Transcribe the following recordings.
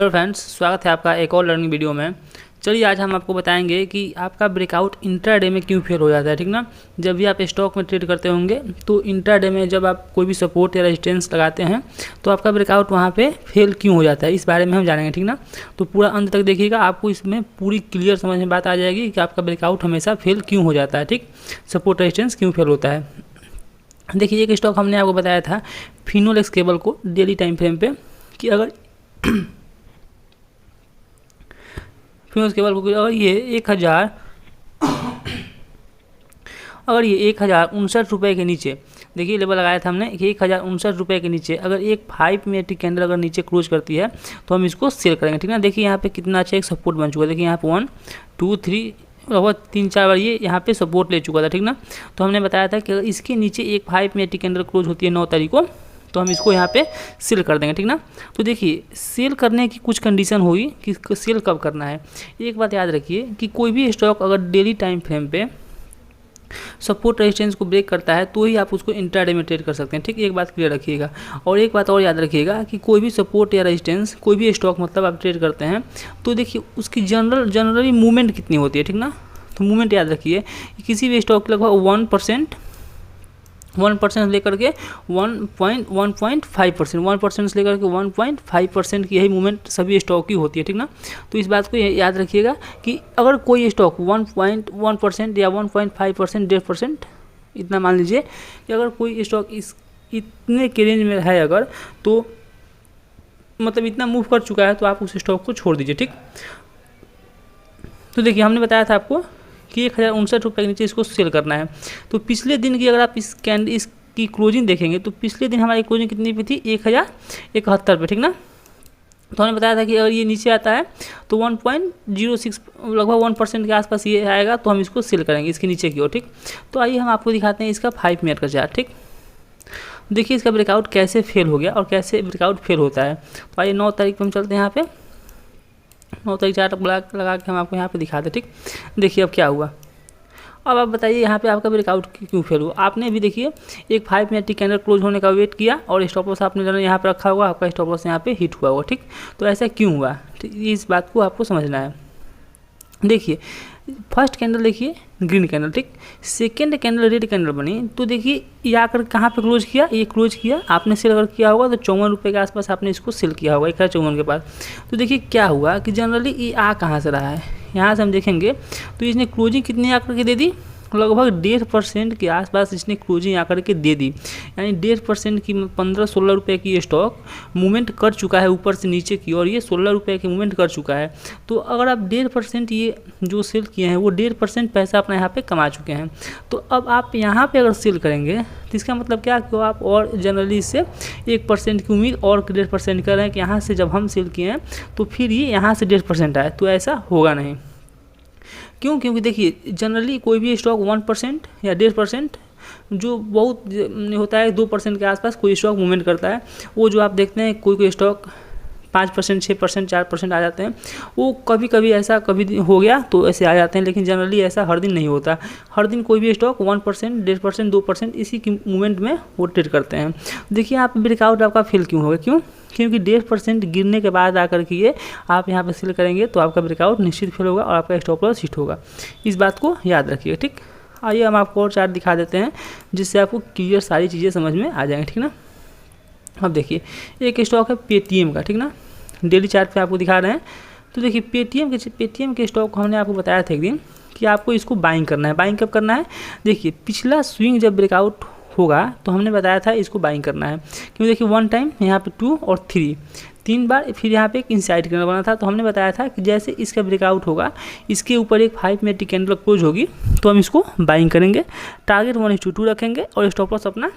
Hello friends, स्वागत है आपका एक और लर्निंग वीडियो में। चलिए आज हम आपको बताएंगे कि आपका ब्रेकआउट इंट्राडे में क्यों फेल हो जाता है। ठीक ना, जब भी आप स्टॉक में ट्रेड करते होंगे तो इंट्राडे में जब आप कोई भी सपोर्ट या रेजिस्टेंस लगाते हैं तो आपका ब्रेकआउट वहाँ पे फेल क्यों हो जाता है, इस बारे में हम जानेंगे। ठीक ना, तो पूरा अंत तक देखिएगा, आपको इसमें पूरी क्लियर समझ में बात आ जाएगी कि आपका ब्रेकआउट हमेशा फेल क्यों हो जाता है। ठीक, सपोर्ट रेजिस्टेंस क्यों फेल होता है। देखिए, एक स्टॉक हमने आपको बताया था फिनोलेक्स केबल को डेली टाइम फ्रेम पे कि अगर फिनोलेक्स केबल को अगर ये 1059 रुपये के नीचे, देखिए लेवल लगाया था हमने कि 1059 रुपये के नीचे अगर एक 5 मिनट कैंडल अगर नीचे क्लोज करती है तो हम इसको सेल करेंगे। ठीक है, देखिए यहाँ पे कितना अच्छा एक सपोर्ट बन चुका है। देखिए यहाँ पे 1 2 3 लगभग 3-4 बार ये यहाँ पे सपोर्ट ले चुका था। ठीक ना, तो हमने बताया था कि अगर इसके नीचे एक 5 मिनट कैंडल क्लोज होती है 9 तारीख को तो हम इसको यहाँ पे सेल कर देंगे। ठीक ना, तो देखिए सेल करने की कुछ कंडीशन होगी कि सेल कब करना है। एक बात याद रखिए कि कोई भी स्टॉक अगर डेली टाइम फ्रेम पे सपोर्ट रेजिस्टेंस को ब्रेक करता है तो ही आप उसको इंट्राडे में ट्रेड कर सकते हैं। ठीक, एक बात क्लियर रखिएगा। और एक बात और याद रखिएगा कि कोई भी सपोर्ट या रेजिस्टेंस कोई भी स्टॉक मतलब आप ट्रेड करते हैं तो देखिए उसकी जनरली मूवमेंट कितनी होती है। ठीक ना, तो मूवमेंट याद रखिए कि किसी भी स्टॉक की लगभग 1% लेकर के 1.5% से लेकर के 1.5% की यही मूवमेंट सभी स्टॉक की होती है। ठीक ना, तो इस बात को याद रखिएगा कि अगर कोई स्टॉक 1.1% या 1.5% 1.5% इतना मान लीजिए कि अगर कोई स्टॉक इतने के रेंज में है अगर, तो मतलब इतना मूव कर चुका है तो आप उस स्टॉक को छोड़ दीजिए। ठीक, तो देखिए हमने बताया था आपको कि 1059 रुपये के नीचे इसको सेल करना है। तो पिछले दिन की अगर आप इसकी क्लोजिंग देखेंगे तो पिछले दिन हमारी क्लोजिंग कितनी पे थी, 1071 पे। ठीक ना, तो हमने बताया था कि अगर ये नीचे आता है तो 1.06 लगभग 1% के आसपास ये आएगा तो हम इसको सेल करेंगे इसके नीचे की ओर। ठीक, तो आइए हम आपको दिखाते हैं इसका 5 मिनट का चार्ट। ठीक, देखिए इसका ब्रेकआउट कैसे फेल हो गया और कैसे ब्रेकआउट फेल होता है। तो आइए 9 तारीख पर हम चलते हैं, यहाँ पे 9 तारीख चार्ट लगा के हम आपको यहाँ पे दिखाते। ठीक, देखिए अब क्या हुआ। अब आप बताइए यहाँ पे आपका ब्रेकआउट क्यों फेल हुआ। आपने भी देखिए एक 5 मिनट की कैंडल क्लोज होने का वेट किया और स्टॉप लॉस आपने जनरल यहाँ पे रखा होगा, आपका स्टॉप लॉस यहाँ पे हिट हुआ होगा। ठीक, तो ऐसा क्यों हुआ, इस बात को आपको समझना है। देखिए फर्स्ट कैंडल देखिए ग्रीन कैंडल, ठीक, सेकेंड कैंडल रेड कैंडल बनी, तो देखिए ये आकर कहाँ पे क्लोज किया, ये क्लोज किया आपने सेल अगर किया होगा तो 54 रुपये के आसपास आपने इसको सेल किया होगा 5154 के पास। तो देखिए क्या हुआ कि जनरली ये आ कहाँ से रहा है, यहाँ से हम देखेंगे तो इसने क्लोजिंग कितनी आकर के दे दी, लगभग 1.5% के आसपास इसने क्लोजिंग आकर के दे दी। यानी 1.5% की 15-16 रुपये की ये स्टॉक मूवमेंट कर चुका है ऊपर से नीचे की, और ये 16 रुपये की मूवमेंट कर चुका है। तो अगर आप 1.5% ये जो सेल किए हैं वो 1.5% पैसा अपना यहाँ पे कमा चुके हैं। तो अब आप यहाँ पे अगर सेल करेंगे तो इसका मतलब क्या कि आप और जनरली इससे 1% की उम्मीद और 1.5% कर रहे हैं कि यहाँ से जब हम सेल किए हैं तो फिर ये यहाँ से 1.5% आए, तो ऐसा होगा नहीं। क्यों, क्योंकि देखिए जनरली कोई भी स्टॉक 1% या 1.5% जो बहुत होता है 2% के आसपास कोई स्टॉक मूवमेंट करता है। वो जो आप देखते हैं कोई स्टॉक 5%, 6%, 4% आ जाते हैं, वो कभी कभी ऐसा कभी हो गया तो ऐसे आ जाते हैं, लेकिन जनरली ऐसा हर दिन नहीं होता। हर दिन कोई भी स्टॉक 1%, 1.5%, 2% इसी की मूवमेंट में वो ट्रेड करते हैं। देखिए आप ब्रेकआउट आपका फेल क्यों होगा, क्यों, क्योंकि 1.5% गिरने के बाद आकर के ये आप यहाँ पे सेल करेंगे तो आपका ब्रेकआउट निश्चित फेल होगा और आपका स्टॉप लॉस हिट होगा। इस बात को याद रखिए। ठीक, आइए हम आपको और चार्ट दिखा देते हैं जिससे आपको क्लियर सारी चीज़ें समझ में आ जाएंगी। ठीक ना, अब देखिए एक स्टॉक है पेटीएम का, ठीक ना, डेली चार्ट पे आपको दिखा रहे हैं। तो देखिए पेटीएम के स्टॉक को हमने आपको बताया था एक दिन कि आपको इसको बाइंग करना है। बाइंग कब करना है, देखिए पिछला स्विंग जब ब्रेकआउट होगा तो हमने बताया था इसको बाइंग करना है। क्यों, देखिए 1 टाइम यहाँ पे 2 और 3 बार, फिर यहाँ पे एक इनसाइड कैंडल बना था। तो हमने बताया था कि जैसे इसका ब्रेकआउट होगा इसके ऊपर एक 5 मिनट की कैंडल क्लोज होगी तो हम इसको बाइंग करेंगे, टारगेट 1:2 रखेंगे और स्टॉप लॉस अपना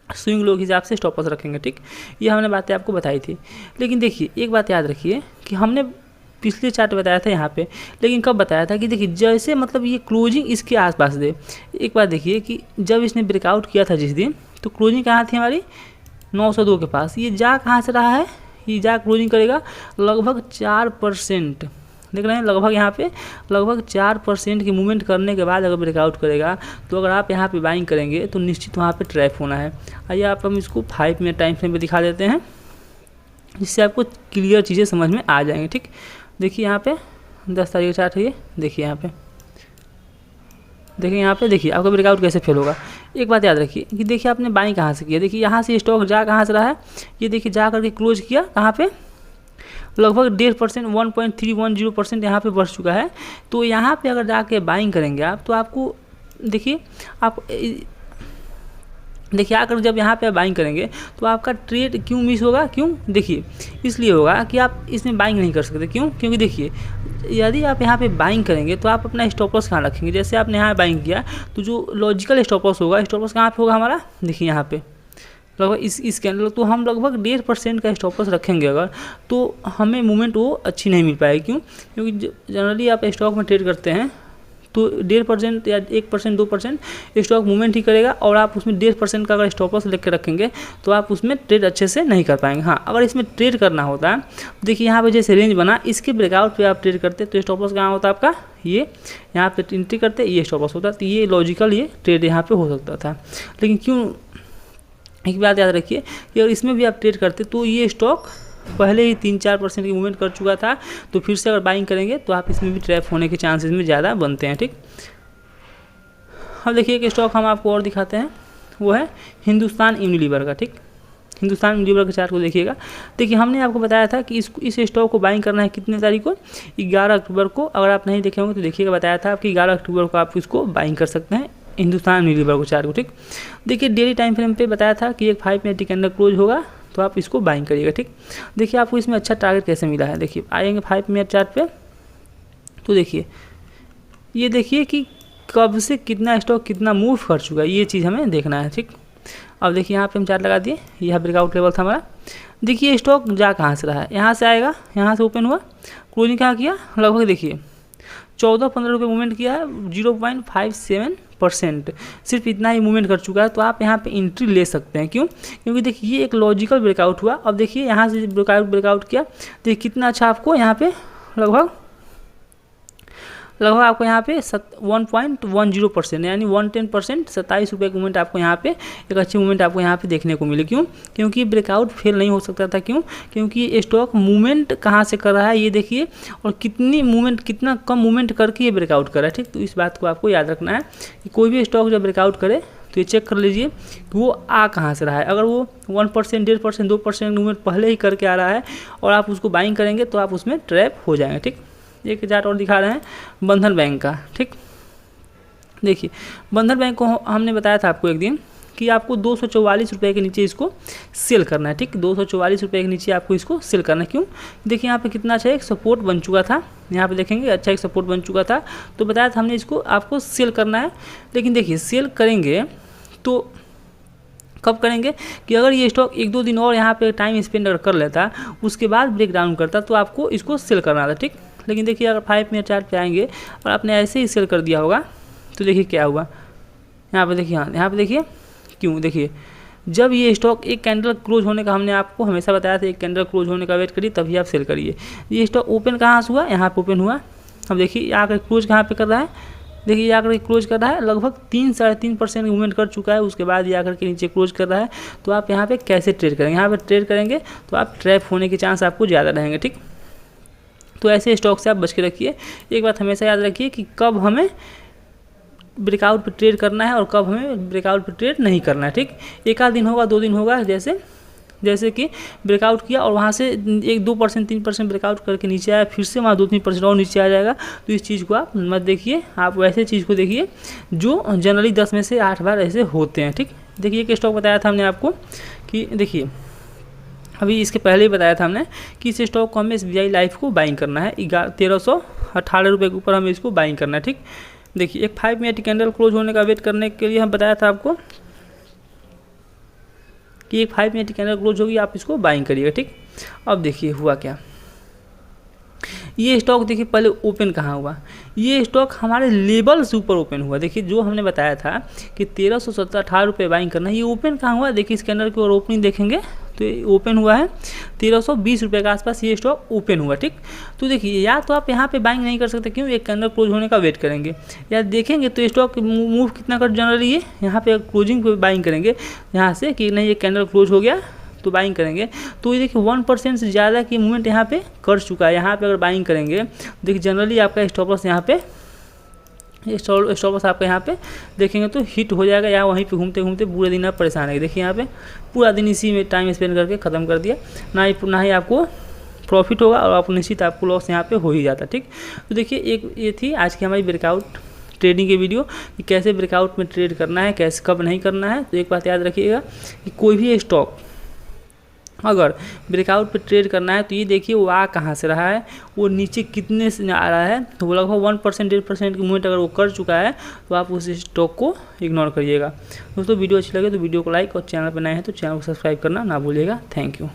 स्विंग लो के हिसाब से स्टॉप लॉस रखेंगे। ठीक, ये हमने बातें आपको बताई थी। लेकिन देखिए एक बात याद रखिए कि हमने पिछले चार्ट बताया था यहाँ पे, लेकिन कब बताया था कि देखिए जैसे मतलब ये क्लोजिंग इसके आसपास दे। एक बात देखिए कि जब इसने ब्रेकआउट किया था जिस दिन, तो क्लोजिंग कहाँ थी हमारी 902 के पास। ये जा कहाँ से रहा है, ये जा क्लोजिंग करेगा लगभग 4%, देख रहे हैं, लगभग यहाँ पे लगभग 4% की मूवमेंट करने के बाद अगर ब्रेकआउट करेगा तो अगर आप यहाँ पे बाइंग करेंगे तो निश्चित वहाँ पे ट्रैप होना है। आइए आप हम इसको 5 मिनट टाइम फ्रेम पे दिखा देते हैं। जिससे आपको क्लियर चीज़ें समझ में आ जाएंगी। ठीक, देखिए यहाँ पे 10 तारीख का चार्ट है ये, देखिए यहाँ पे, देखिए यहाँ पे, देखिए आपका ब्रेकआउट कैसे फेल होगा। एक बात याद रखिए कि देखिए आपने बाइंग कहाँ से किया, देखिए यहाँ से स्टॉक जा कहाँ से रहा है, ये देखिए जा करके क्लोज किया कहाँ पे, लगभग 1.5% 1.310% यहाँ पे बढ़ चुका है। तो यहाँ पे अगर जाके बाइंग करेंगे आप, तो आपको देखिए देखिए आकर जब यहाँ पे बाइंग करेंगे तो आपका ट्रेड क्यों मिस होगा, क्यों, देखिए इसलिए होगा कि आप इसमें बाइंग नहीं कर सकते। क्यों, क्योंकि देखिए यदि आप यहाँ पे बाइंग करेंगे तो आप अपना स्टॉप लॉस कहाँ रखेंगे। जैसे आपने यहाँ बाइंग किया तो जो लॉजिकल स्टॉप लॉस होगा, स्टॉप लॉस कहाँ पे होगा हमारा, देखिए यहाँ पे लगभग इस कैंडल, तो हम लगभग 1.5% का स्टॉप लॉस रखेंगे अगर, तो हमें मूवमेंट वो अच्छी नहीं मिल पाएगी। क्यों, क्योंकि जनरली आप स्टॉक में ट्रेड करते हैं तो 1.5% या 1% 2% स्टॉक मूवमेंट ही करेगा, और आप उसमें 1.5% का अगर स्टॉप लॉस लेकर रखेंगे तो आप उसमें ट्रेड अच्छे से नहीं कर पाएंगे। हाँ, अगर इसमें ट्रेड करना होता है, देखिए यहाँ पे जैसे रेंज बना, इसके ब्रेकआउट पे आप ट्रेड करते तो स्टॉप लॉस कहाँ होता आपका, ये यहाँ पे एंट्री करते, ये स्टॉप लॉस होता, तो ये लॉजिकल ये ट्रेड यहाँ पे हो सकता था। लेकिन क्यों, एक बात याद रखिए कि अगर इसमें भी आप ट्रेड करते तो ये स्टॉक पहले ही 3-4% की मूवमेंट कर चुका था, तो फिर से अगर बाइंग करेंगे तो आप इसमें भी ट्रैप होने के चांसेस में ज़्यादा बनते हैं। ठीक, अब देखिए एक स्टॉक हम आपको और दिखाते हैं, वो है हिंदुस्तान यूनिलीवर का। ठीक, हिंदुस्तान यूनिलीवर के चार्ट को देखिएगा। देखिए हमने आपको बताया था कि इस स्टॉक को बाइंग करना है कितने तारीख को, 11 अक्टूबर को। अगर आप नहीं देखे होंगे तो देखिएगा, बताया था आपकी 11 अक्टूबर को आप इसको बाइंग कर सकते हैं, हिंदुस्तान यूनिलीवर को चार्ट को। ठीक, देखिए डेली टाइम फ्रेम पे बताया था कि एक 5 मिनट के अंदर क्लोज होगा तो आप इसको बाइंग करिएगा। ठीक, देखिए आपको इसमें अच्छा टारगेट कैसे मिला है, देखिए आएंगे 5 मिनट चार्ट पे, तो देखिए ये देखिए कि कब से कितना स्टॉक कितना मूव कर चुका है, ये चीज़ हमें देखना है। ठीक, अब देखिए यहाँ पे हम चार्ट लगा दिए, यह ब्रेकआउट लेवल था हमारा। देखिए स्टॉक जा कहाँ से रहा है, यहाँ से आएगा, यहाँ से ओपन हुआ, क्लोजिंग कहाँ किया, लगभग देखिए 14-15 रुपये मूवमेंट किया है, 0.57% सिर्फ इतना ही मूवमेंट कर चुका है। तो आप यहाँ पे एंट्री ले सकते हैं। क्यों, क्योंकि देखिए ये एक लॉजिकल ब्रेकआउट हुआ। अब देखिए यहाँ से ब्रेकआउट किया, देखिए कितना अच्छा आपको यहाँ पे लगभग आपको यहाँ पे 1.10% यानी 110%, 27 रुपये की मूवमेंट आपको यहाँ पे एक अच्छी मूवमेंट आपको यहाँ पे देखने को मिली। क्यों, क्योंकि ब्रेकआउट फेल नहीं हो सकता था। क्यों, क्योंकि स्टॉक मूवमेंट कहाँ से कर रहा है ये देखिए, और कितनी मूवमेंट, कितना कम मूवमेंट करके ये ब्रेकआउट कर रहा है। ठीक, तो इस बात को आपको याद रखना है कि कोई भी स्टॉक जब ब्रेकआउट करे तो ये चेक कर लीजिए कि वो आ कहाँ से रहा है। अगर वो 1%, 1.5%, 2% मूवमेंट पहले ही करके आ रहा है और आप उसको बाइंग करेंगे तो आप उसमें ट्रैप हो जाएंगे। ठीक, एक चार्ट और दिखा रहे हैं बंधन बैंक का। ठीक, देखिए बंधन बैंक को हमने बताया था आपको एक दिन कि आपको 244 रुपये के नीचे इसको सेल करना है। ठीक, 244 रुपये के नीचे आपको इसको सेल करना है। क्यों, देखिए यहाँ पे कितना अच्छा एक सपोर्ट बन चुका था, यहाँ पे देखेंगे अच्छा एक सपोर्ट बन चुका था, तो बताया था हमने इसको आपको सेल करना है। लेकिन देखिए सेल करेंगे तो कब करेंगे कि अगर ये स्टॉक 1-2 दिन और यहाँ पे टाइम स्पेंड अगर कर लेता, उसके बाद ब्रेक डाउन करता, तो आपको इसको सेल करना था। ठीक, लेकिन देखिए अगर 5 मिनट चार्ट पे आएंगे और आपने ऐसे ही सेल कर दिया होगा तो देखिए क्या हुआ, यहाँ पे देखिए, हाँ यहाँ पे देखिए क्यों, देखिए जब ये स्टॉक एक कैंडल क्लोज होने का, हमने आपको हमेशा बताया था एक कैंडल क्लोज होने का वेट करिए तभी आप सेल करिए। ये स्टॉक ओपन कहाँ से हुआ, यहाँ पे ओपन हुआ। अब देखिए आकर क्लोज कहाँ पे कर रहा है, देखिए ये आकर क्लोज कर रहा है, लगभग 3-3.5% मूवमेंट कर चुका है, उसके बाद ये आकर के नीचे क्लोज कर रहा है। तो आप यहाँ पे कैसे ट्रेड करेंगे, यहाँ पे ट्रेड करेंगे तो आप ट्रैप होने के चांस आपको ज़्यादा रहेंगे। ठीक, तो ऐसे स्टॉक से आप बच के रखिए। एक बात हमेशा याद रखिए कि कब हमें ब्रेकआउट पे ट्रेड करना है और कब हमें ब्रेकआउट पे ट्रेड नहीं करना है। ठीक, एक आध दिन होगा, 2 दिन होगा, जैसे कि ब्रेकआउट किया और वहाँ से 1-2%, 3% ब्रेकआउट करके नीचे आया, फिर से वहाँ 2-3% और नीचे आ जाएगा, तो इस चीज़ को आप मत देखिए। आप वैसे चीज़ को देखिए जो जनरली 10 में से 8 बार ऐसे होते हैं। ठीक, देखिए एक स्टॉक बताया था हमने आपको कि देखिए अभी इसके पहले ही बताया था हमने कि इस स्टॉक को हमें SBI लाइफ को बाइंग करना है, 1318 रुपये के ऊपर हमें इसको बाइंग करना है। ठीक, देखिए एक 5 मिनट कैंडल क्लोज होने का वेट करने के लिए हम बताया था आपको कि एक 5 मिनट कैंडल क्लोज होगी, आप इसको बाइंग करिएगा। ठीक, अब देखिए हुआ क्या, ये स्टॉक देखिए पहले ओपन कहाँ हुआ, ये स्टॉक हमारे लेवल से ऊपर ओपन हुआ। देखिए जो हमने बताया था कि 1318 रुपये बाइंग करना है, ये ओपन कहाँ हुआ, देखिए इस कैंडल की और ओपनिंग देखेंगे तो ये ओपन हुआ है 1320 रुपये के आसपास ये स्टॉक ओपन हुआ। ठीक, तो देखिए या तो आप यहाँ पे बाइंग नहीं कर सकते, क्यों, एक कैंडल क्लोज होने का वेट करेंगे, या देखेंगे तो स्टॉक मूव कितना कर जनरली ये यहाँ पे क्लोजिंग पे बाइंग करेंगे यहाँ से कि नहीं ये कैंडल क्लोज हो गया तो बाइंग करेंगे तो ये देखिए 1% से ज़्यादा की मूवमेंट यहाँ पे कर चुका है। यहाँ पे अगर बाइंग करेंगे देखिए जनरली आपका स्टॉप लॉस यहाँ पे स्टॉप लॉस आपका यहाँ पे देखेंगे तो हिट हो जाएगा, या वहीं पे घूमते घूमते पूरे दिन आप परेशान है। देखिए यहाँ पे पूरा दिन इसी में टाइम स्पेंड करके ख़त्म कर दिया, ना ही आपको प्रॉफिट होगा और आप निश्चित आपको लॉस यहाँ पे हो ही जाता। ठीक, तो देखिए एक ये थी आज की हमारी ब्रेकआउट ट्रेडिंग की वीडियो कि कैसे ब्रेकआउट में ट्रेड करना है, कैसे कब नहीं करना है। तो एक बात याद रखिएगा कि कोई भी स्टॉक अगर ब्रेकआउट पे ट्रेड करना है तो ये देखिए वो आ कहाँ से रहा है, वो नीचे कितने से आ रहा है। तो वो लगभग 1% 1.5% की मूवमेंट अगर वो कर चुका है तो आप उस स्टॉक को इग्नोर करिएगा। दोस्तों वीडियो अच्छी लगे तो वीडियो को लाइक और चैनल पर नए हैं तो चैनल को सब्सक्राइब करना ना भूलिएगा। Thank you.